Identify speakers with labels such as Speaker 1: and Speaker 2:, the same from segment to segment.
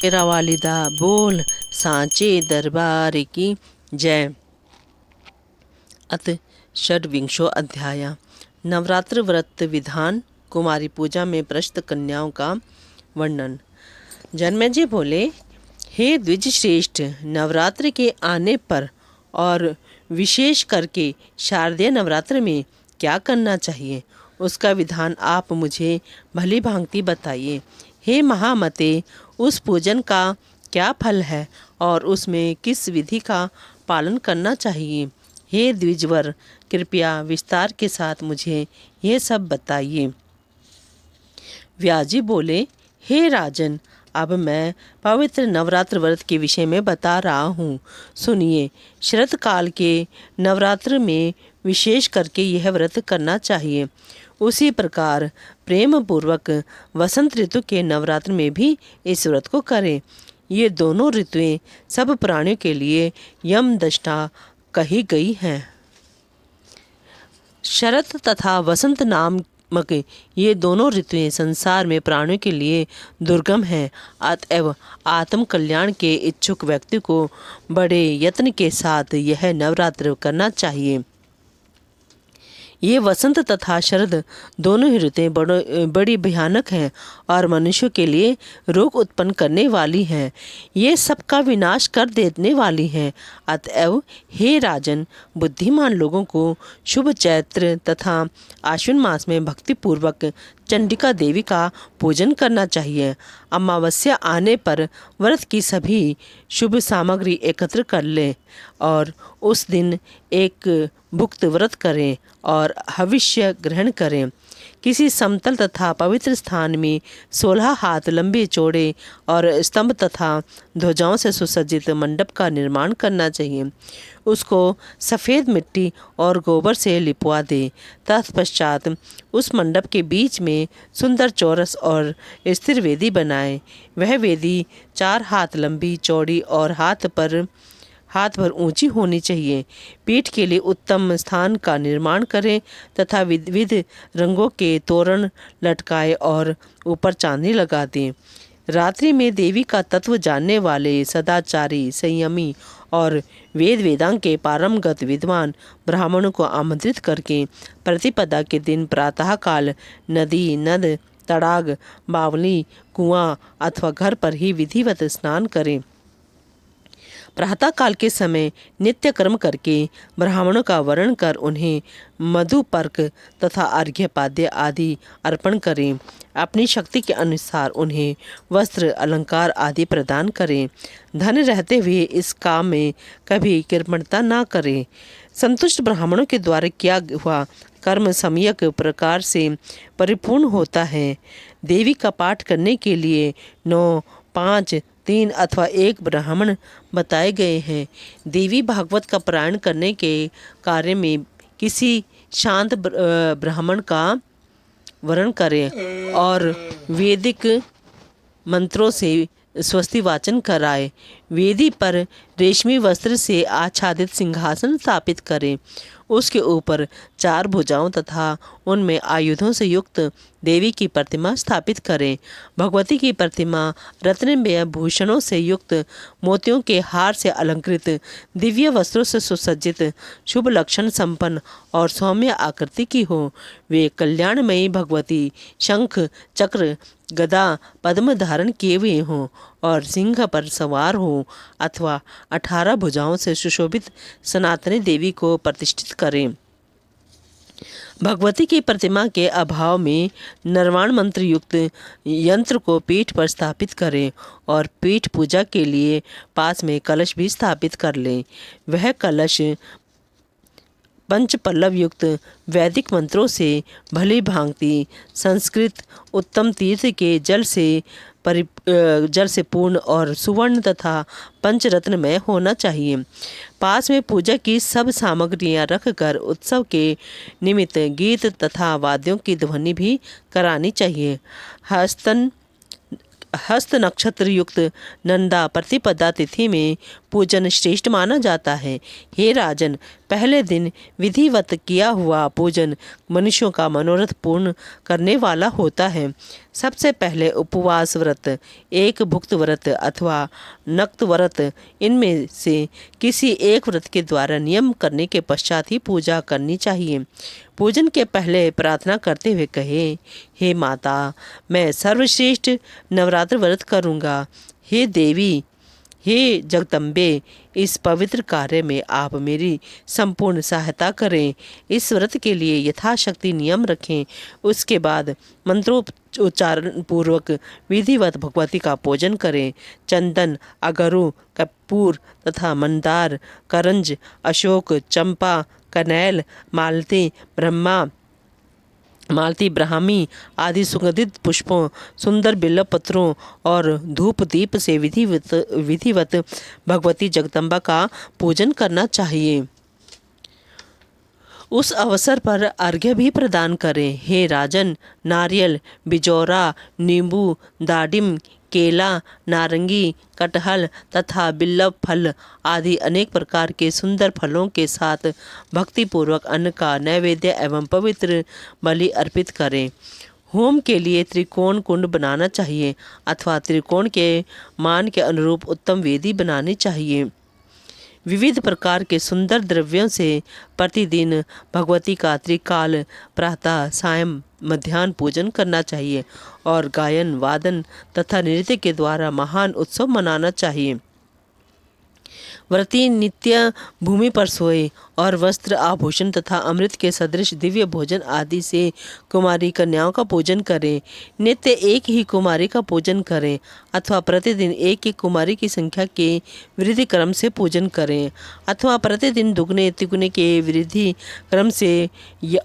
Speaker 1: मेरा वालिदा बोल सांचे दरबार की जय। अथ षड्विंशो अध्याय। नवरात्र व्रत विधान। कुमारी पूजा में प्रस्त कन्याओं का वर्णन। जन्मेजय बोले, हे द्विज श्रेष्ठ, नवरात्र के आने पर और विशेष करके शारदीय नवरात्र में क्या करना चाहिए, उसका विधान आप मुझे भली भांति बताइए। हे महामते, उस पूजन का क्या फल है और उसमें किस विधि का पालन करना चाहिए। हे द्विजवर, कृपया विस्तार के साथ मुझे ये सब बताइए। व्याजी बोले, हे राजन, अब मैं पवित्र नवरात्र व्रत के विषय में बता रहा हूँ, सुनिए। शरत काल के नवरात्र में विशेष करके यह व्रत करना चाहिए। उसी प्रकार प्रेम पूर्वक वसंत ऋतु के नवरात्र में भी इस व्रत को करें। ये दोनों ऋतुएं सब प्राणियों के लिए यम दशा कही गई हैं। शरत तथा वसंत नामक ये दोनों ऋतुएं संसार में प्राणियों के लिए दुर्गम हैं। अतएव आत्म कल्याण के इच्छुक व्यक्ति को बड़े यत्न के साथ यह नवरात्र करना चाहिए। ये वसंत तथा शरद दोनों ही ऋतुएं बड़ी भयानक हैं और मनुष्यों के लिए रोग उत्पन्न करने वाली हैं। ये सबका विनाश कर देने वाली हैं। अतएव हे राजन, बुद्धिमान लोगों को शुभ चैत्र तथा आश्विन मास में भक्तिपूर्वक चंडिका देवी का पूजन करना चाहिए। अमावस्या आने पर व्रत की सभी शुभ सामग्री एकत्र कर लें और उस दिन एक भुक्त व्रत करें और हविष्य ग्रहण करें। किसी समतल तथा पवित्र स्थान में 16 हाथ लंबे चौड़े और स्तंभ तथा ध्वजाओं से सुसज्जित मंडप का निर्माण करना चाहिए। उसको सफ़ेद मिट्टी और गोबर से लिपवा दे। तत्पश्चात उस मंडप के बीच में सुंदर चौरस और स्थिर वेदी बनाए। वह वेदी 4 हाथ लंबी, चौड़ी और हाथ भर ऊंची होनी चाहिए। पीठ के लिए उत्तम स्थान का निर्माण करें तथा विविध रंगों के तोरण लटकाए और ऊपर चांदनी लगा दें। रात्रि में देवी का तत्व जानने वाले सदाचारी, संयमी और वेदांग के पारंगत विद्वान ब्राह्मणों को आमंत्रित करके प्रतिपदा के दिन प्रातःकाल नदी, नद, तड़ाग, बावली, कुआं अथवा घर पर ही विधिवत स्नान करें। प्रातःकाल के समय नित्य कर्म करके ब्राह्मणों का वरण कर उन्हें मधुपर्क तथा अर्घ्यपाद्य आदि अर्पण करें। अपनी शक्ति के अनुसार उन्हें वस्त्र, अलंकार आदि प्रदान करें। धन रहते हुए इस काम में कभी कृपणता न करें। संतुष्ट ब्राह्मणों के द्वारा किया हुआ कर्म सम्यक प्रकार से परिपूर्ण होता है। देवी का पाठ करने के लिए 9, 5, 3 अथवा 1 ब्राह्मण बताए गए हैं। देवी भागवत का पारायण करने के कार्य में किसी शांत ब्राह्मण का वरण करें और वैदिक मंत्रों से स्वस्ति वाचन कराए। वेदी पर रेशमी वस्त्र से आच्छादित सिंहासन स्थापित करें। उसके ऊपर 4 भुजाओं तथा उनमें आयुधों से युक्त देवी की प्रतिमा स्थापित करें। भगवती की प्रतिमा रत्नमय भूषणों से युक्त, मोतियों के हार से अलंकृत, दिव्य वस्त्रों से सुसज्जित, शुभ लक्षण संपन्न और सौम्य आकृति की हो। वे कल्याणमयी भगवती शंख, चक्र, गदा, पद्म धारण किए हुए हों और सिंह पर सवार हों अथवा 18 भुजाओं से सुशोभित सनातनी देवी को प्रतिष्ठित करें। भगवती की प्रतिमा के अभाव में निर्वाण मंत्र युक्त यंत्र को पीठ पर स्थापित करें और पीठ पूजा के लिए पास में कलश भी स्थापित कर लें। वह कलश पंच पल्लव युक्त वैदिक मंत्रों से भली भांति संस्कृत उत्तम तीर्थ के जल से पूर्ण और सुवर्ण तथा पंचरत्नमय होना चाहिए। पास में पूजा की सब सामग्रियां रखकर उत्सव के निमित्त गीत तथा वाद्यों की ध्वनि भी करानी चाहिए। हस्त नक्षत्र युक्त नंदा प्रतिपदा तिथि में पूजन श्रेष्ठ माना जाता है। हे राजन, पहले दिन विधिवत किया हुआ पूजन मनुष्यों का मनोरथ पूर्ण करने वाला होता है। सबसे पहले उपवास व्रत, एक भुक्त व्रत अथवा नक्त व्रत, इनमें से किसी एक व्रत के द्वारा नियम करने के पश्चात ही पूजा करनी चाहिए। पूजन के पहले प्रार्थना करते हुए कहे, हे माता, मैं सर्वश्रेष्ठ नवरात्र व्रत करूँगा। हे देवी, हे जगदम्बे, इस पवित्र कार्य में आप मेरी संपूर्ण सहायता करें। इस व्रत के लिए यथाशक्ति नियम रखें। उसके बाद मंत्रोच्चारण पूर्वक विधिवत भगवती का पूजन करें। चंदन, अगरू, कपूर तथा मंदार, करंज, अशोक, चंपा, कनैल, मालती, ब्राह्मी आदि सुगंधित पुष्पों, सुंदर बिल्व पत्रों और धूप दीप से विधिवत भगवती जगदम्बा का पूजन करना चाहिए। उस अवसर पर अर्घ्य भी प्रदान करें। हे राजन, नारियल, बिजौरा, नींबू, दाडिम, केला, नारंगी, कटहल तथा बिल्व फल आदि अनेक प्रकार के सुंदर फलों के साथ भक्तिपूर्वक अन्न का नैवेद्य एवं पवित्र बलि अर्पित करें। होम के लिए त्रिकोण कुंड बनाना चाहिए अथवा त्रिकोण के मान के अनुरूप उत्तम वेदी बनानी चाहिए। विविध प्रकार के सुंदर द्रव्यों से प्रतिदिन भगवती का त्रिकाल प्रातः, सायं, मध्याह्न पूजन करना चाहिए और गायन, वादन तथा नृत्य के द्वारा महान उत्सव मनाना चाहिए। व्रती नित्य भूमि पर सोए और वस्त्र, आभूषण तथा अमृत के सदृश दिव्य भोजन आदि से कुमारी कन्याओं का पूजन करें। नित्य एक ही कुमारी का पूजन करें अथवा प्रतिदिन एक एक कुमारी की संख्या के वृद्धि क्रम से पूजन करें अथवा प्रतिदिन दुगने तिगुने के वृद्धि क्रम से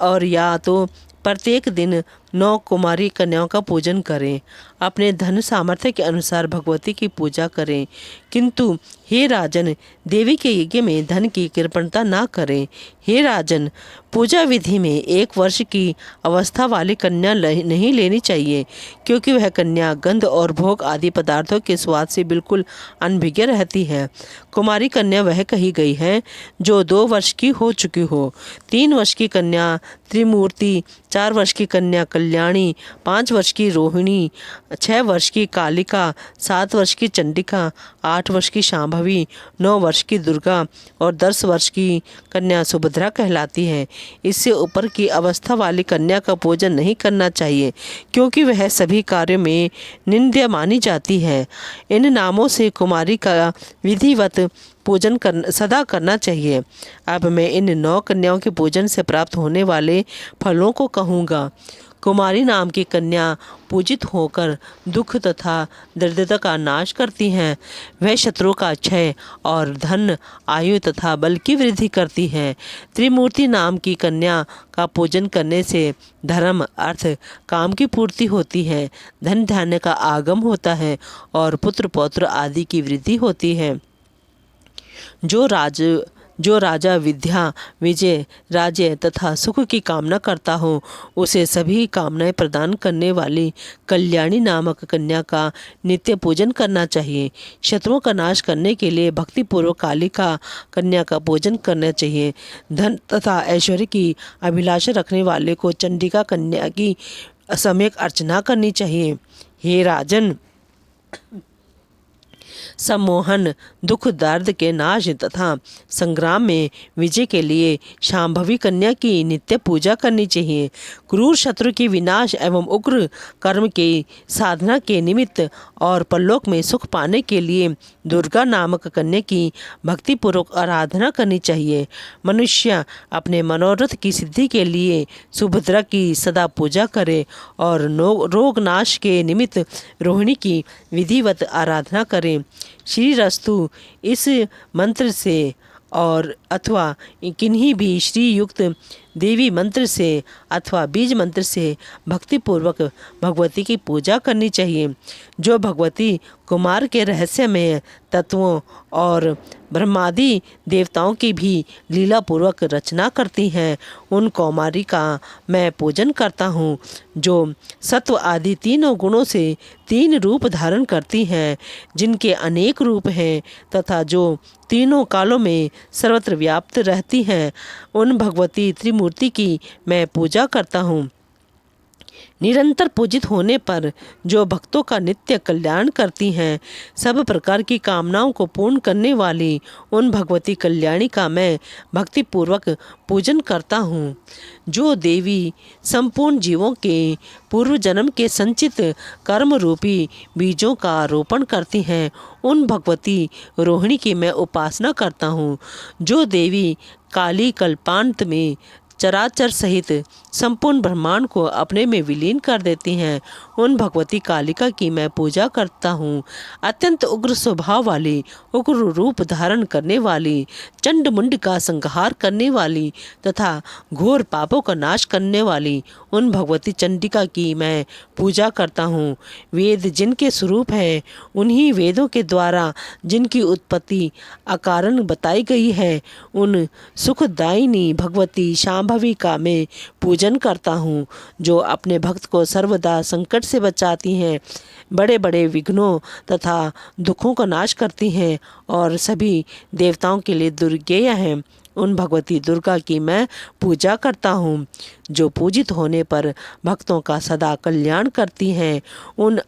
Speaker 1: और या तो प्रत्येक दिन 9 कुमारी कन्याओं का पूजन करें। अपने धन सामर्थ्य के अनुसार भगवती की पूजा करें, किंतु हे राजन, देवी के यज्ञ में धन की कृपणता ना करें। हे राजन, पूजा विधि में 1 वर्ष की अवस्था वाली कन्या नहीं लेनी चाहिए, क्योंकि वह कन्या गंध और भोग आदि पदार्थों के स्वाद से बिल्कुल अनभिज्ञ रहती है। कुमारी कन्या वह कही गई है जो 2 वर्ष की हो चुकी हो। 3 वर्ष की कन्या त्रिमूर्ति, 4 वर्ष की कन्या कल्याणी, 5 वर्ष की रोहिणी, 6 वर्ष की कालिका, 7 वर्ष की चंडिका, 8 वर्ष की शांभवी, 9 वर्ष की दुर्गा और 10 वर्ष की कन्या सुभद्रा कहलाती है। इससे ऊपर की अवस्था वाली कन्या का पूजन नहीं करना चाहिए, क्योंकि वह सभी कार्यों में निंद्य मानी जाती है। इन नामों से कुमारी का विधिवत पूजन सदा करना चाहिए। अब मैं इन 9 कन्याओं के पूजन से प्राप्त होने वाले फलों को कहूँगा। कुमारी नाम की कन्या पूजित होकर दुख तथा दरिद्रता का नाश करती हैं। वह शत्रुओं का क्षय और धन, आयु तथा बल की वृद्धि करती हैं। त्रिमूर्ति नाम की कन्या का पूजन करने से धर्म, अर्थ, काम की पूर्ति होती है, धन धान्य का आगम होता है और पुत्र पौत्र आदि की वृद्धि होती है। जो राजा विद्या, विजय, राज्य तथा सुख की कामना करता हो, उसे सभी कामनाएं प्रदान करने वाली कल्याणी नामक कन्या का नित्य पूजन करना चाहिए। शत्रुओं का नाश करने के लिए भक्तिपूर्वक कालिका कन्या का पूजन करना चाहिए। धन तथा ऐश्वर्य की अभिलाषा रखने वाले को चंडिका कन्या की सम्यक अर्चना करनी चाहिए। हे राजन, सम्मोहन, दुख, दर्द के नाश तथा संग्राम में विजय के लिए शांभवी कन्या की नित्य पूजा करनी चाहिए। क्रूर शत्रु की विनाश एवं उग्र कर्म की साधना के निमित्त और परलोक में सुख पाने के लिए दुर्गा नामक कन्या की भक्तिपूर्वक आराधना करनी चाहिए। मनुष्य अपने मनोरथ की सिद्धि के लिए सुभद्रा की सदा पूजा करे और रोग नाश के निमित्त रोहिणी की विधिवत आराधना करें। श्री रस्तु इस मंत्र से और अथवा किन्हीं भी श्री युक्त देवी मंत्र से अथवा बीज मंत्र से भक्तिपूर्वक भगवती की पूजा करनी चाहिए। जो भगवती कुमार के रहस्यमय तत्वों और ब्रह्मादि देवताओं की भी लीलापूर्वक रचना करती हैं, उन कौमारी का मैं पूजन करता हूँ, जो सत्व आदि तीनों गुणों से 3 रूप धारण करती हैं, जिनके अनेक रूप हैं तथा जो तीनों कालों में सर्वत्र व्याप्त रहती हैं। उन भगवती त्रिमूर्ति की मैं पूजा करता हूँ। निरंतर पूजित होने पर जो भक्तों का नित्य कल्याण करती हैं, सब प्रकार की कामनाओं को पूर्ण करने वाली उन भगवती कल्याणी का मैं भक्तिपूर्वक पूजन करता हूँ। जो देवी संपूर्ण जीवों के पूर्व जन्म के संचित कर्म रूपी बीजों का रोपण करती हैं, उन भगवती रोहिणी की मैं उपासना करता हूँ। जो देवी काली कल्पांत में चराचर सहित संपूर्ण ब्रह्मांड को अपने में विलीन कर देती हैं, उन भगवती कालिका की मैं पूजा करता हूँ। अत्यंत उग्र स्वभाव वाली, उग्र रूप धारण करने वाली, चंड मुंड का संहार करने वाली तथा घोर पापों का नाश करने वाली उन भगवती चंडिका की मैं पूजा करता हूँ। वेद जिनके स्वरूप है, उन्हीं वेदों के द्वारा जिनकी उत्पत्ति अकारण बताई गई है, उन सुखदायिनी भगवती शांभवी का मैं पूजन करता हूँ। जो अपने भक्त को सर्वदा संकट से बचाती हैं, बड़े बड़े विघ्नों तथा दुखों का नाश करती हैं और सभी देवताओं के लिए दुर्गेय हैं, उन भगवती दुर्गा की मैं पूजा करता हूँ। जो पूजित होने पर भक्तों का सदा कल्याण करती हैं, उन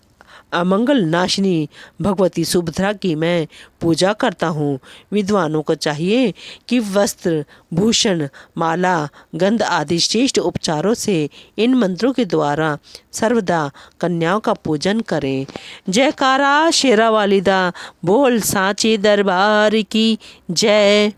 Speaker 1: अमंगल नाशिनी भगवती सुभद्रा की मैं पूजा करता हूँ। विद्वानों को चाहिए कि वस्त्र, भूषण, माला, गंध आदि श्रेष्ठ उपचारों से इन मंत्रों के द्वारा सर्वदा कन्याओं का पूजन करें। जयकारा शेरा वालिदा बोल सांचे दरबार की जय।